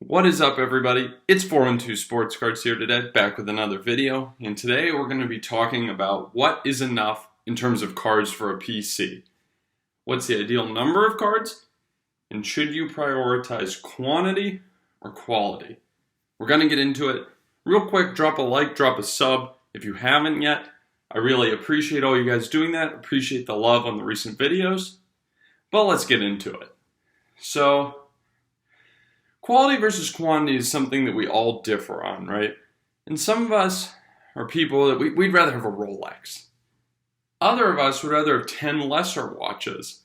What is up, everybody? It's 412 Sports Cards here today, back with another video. And today we're going to be talking about what is enough in terms of cards for a PC. What's the ideal number of cards? And should you prioritize quantity or quality? We're going to get into it. Real quick, drop a like, drop a sub if you haven't yet. I really appreciate all you guys doing that. Appreciate the love on the recent videos. But let's get into it. So, quality versus quantity is something that we all differ on, right? And some of us are people that we'd rather have a Rolex. Other of us would rather have 10 lesser watches.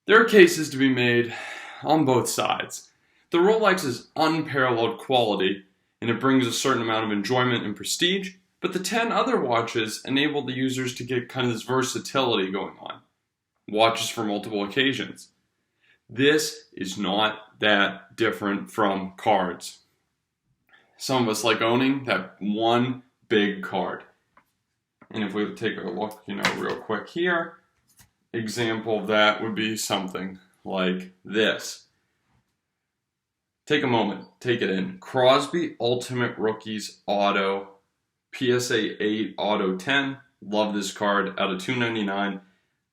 There are cases to be made on both sides. The Rolex is unparalleled quality, and it brings a certain amount of enjoyment and prestige, but the 10 other watches enable the users to get kind of this versatility going on. Watches for multiple occasions. This is not that different from cards. Some of us like owning that one big card. And if we take a look, real quick here, example of that would be something like this. Take a moment, take it in. Crosby Ultimate Rookies Auto, PSA 8 Auto 10. Love this card, out of $2.99.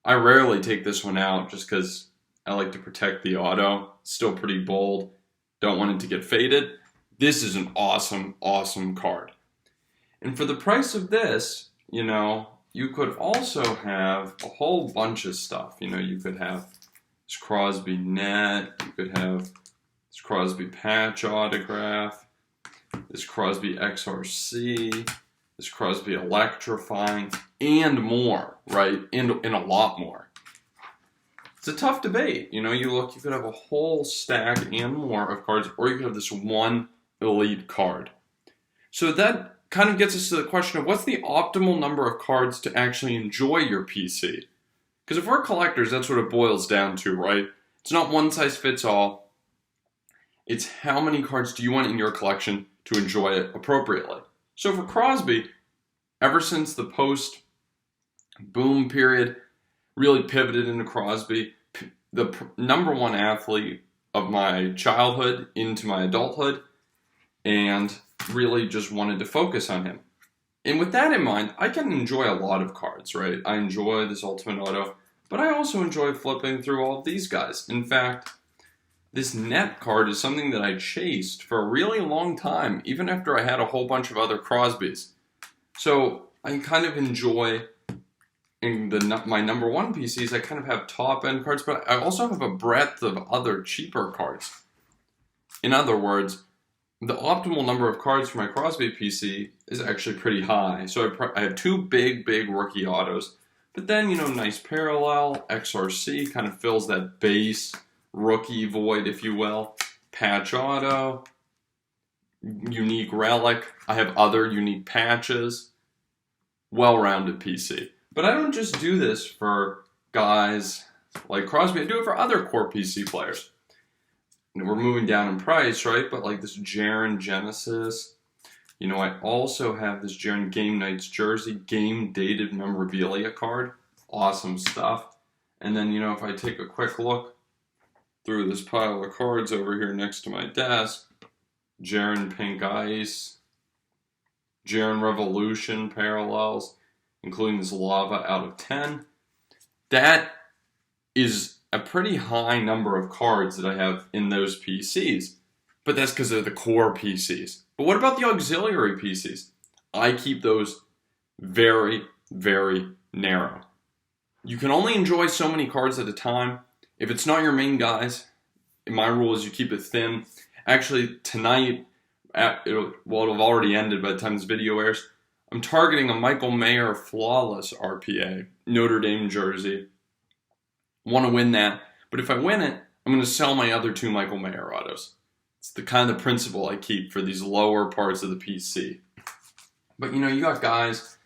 I rarely take this one out just because I like to protect the auto. Still pretty bold. Don't want it to get faded. This is an awesome, awesome card. And for the price of this, you could also have a whole bunch of stuff. You could have this Crosby net. You could have this Crosby patch autograph. This Crosby XRC. This Crosby electrifying. And more, right? And a lot more. It's a tough debate. You could have a whole stack and more of cards, or you could have this one elite card. So that kind of gets us to the question of what's the optimal number of cards to actually enjoy your PC? Because if we're collectors, that's what it boils down to, right? It's not one size fits all. It's how many cards do you want in your collection to enjoy it appropriately. So for Crosby, ever since the post-boom period, really pivoted into Crosby, the number one athlete of my childhood into my adulthood, and really just wanted to focus on him. And with that in mind, I can enjoy a lot of cards, right? I enjoy this Ultimate Auto, but I also enjoy flipping through all of these guys. In fact, this net card is something that I chased for a really long time, even after I had a whole bunch of other Crosbys. So I kind of enjoy, in my number one PCs, I kind of have top-end cards, but I also have a breadth of other cheaper cards. In other words, the optimal number of cards for my Crosby PC is actually pretty high. So I have two big rookie autos, but then, nice parallel, XRC kind of fills that base rookie void, if you will. Patch auto, unique relic. I have other unique patches. Well-rounded PC. But I don't just do this for guys like Crosby. I do it for other core PC players. We're moving down in price, right? But like this Jaren Genesis. I also have this Jaren Game Nights jersey, game-dated memorabilia card. Awesome stuff. And then, if I take a quick look through this pile of cards over here next to my desk, Jaren Pink Ice, Jaren Revolution parallels, including this Lava out of 10. That is a pretty high number of cards that I have in those PCs. But that's because they're the core PCs. But what about the auxiliary PCs? I keep those very, very narrow. You can only enjoy so many cards at a time. If it's not your main guys, my rule is you keep it thin. Actually, tonight, it'll have already ended by the time this video airs. I'm targeting a Michael Mayer Flawless RPA, Notre Dame jersey. Want to win that, but if I win it, I'm going to sell my other two Michael Mayer autos. It's the kind of principle I keep for these lower parts of the PC. But you got guys,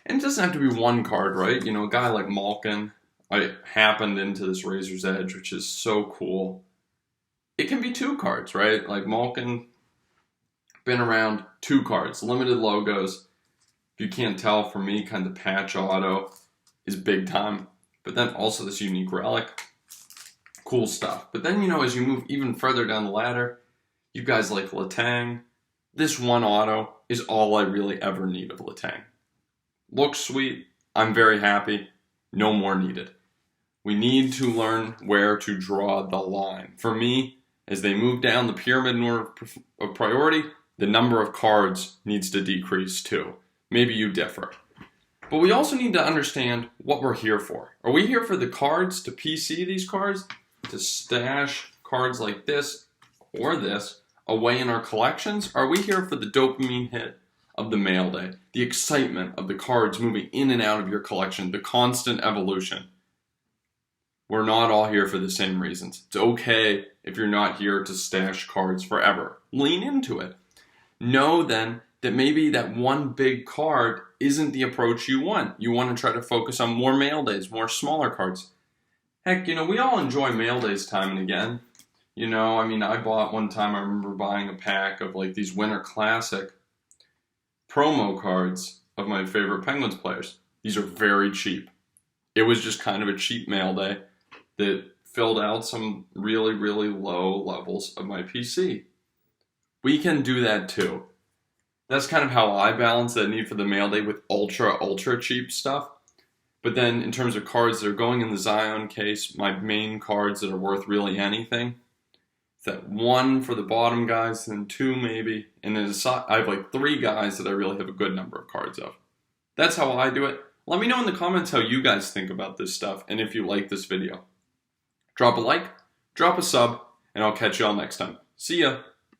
and it doesn't have to be one card, right? A guy like Malkin, I happened into this Razor's Edge, which is so cool. It can be two cards, right? Like Malkin, been around, two cards, limited logos. If you can't tell, for me, kind of patch auto is big time. But then also this unique relic. Cool stuff. But then, as you move even further down the ladder, You guys like Letang. This one auto is all I really ever need of Letang. Looks sweet. I'm very happy. No more needed. We need to learn where to draw the line. For me, as they move down the pyramid in order of priority, the number of cards needs to decrease too. Maybe you differ. But we also need to understand what we're here for. Are we here for the cards, to PC these cards, to stash cards like this or this away in our collections? Are we here for the dopamine hit of the mail day, the excitement of the cards moving in and out of your collection, the constant evolution? We're not all here for the same reasons. It's okay if you're not here to stash cards forever. Lean into it. Know then that maybe that one big card isn't the approach you want. You want to try to focus on more mail days, more smaller cards. Heck, we all enjoy mail days time and again. I bought one time, I remember buying a pack of like these Winter Classic promo cards of my favorite Penguins players. These are very cheap. It was just kind of a cheap mail day that filled out some really, really low levels of my PC. We can do that too. That's kind of how I balance that need for the mail day with ultra cheap stuff. But then in terms of cards that are going in the Zion case, my main cards that are worth really anything, it's that one for the bottom guys, then two maybe, and then I have like three guys that I really have a good number of cards of. That's how I do it. Let me know in the comments how you guys think about this stuff and if you like this video. Drop a like, drop a sub, and I'll catch you all next time. See ya!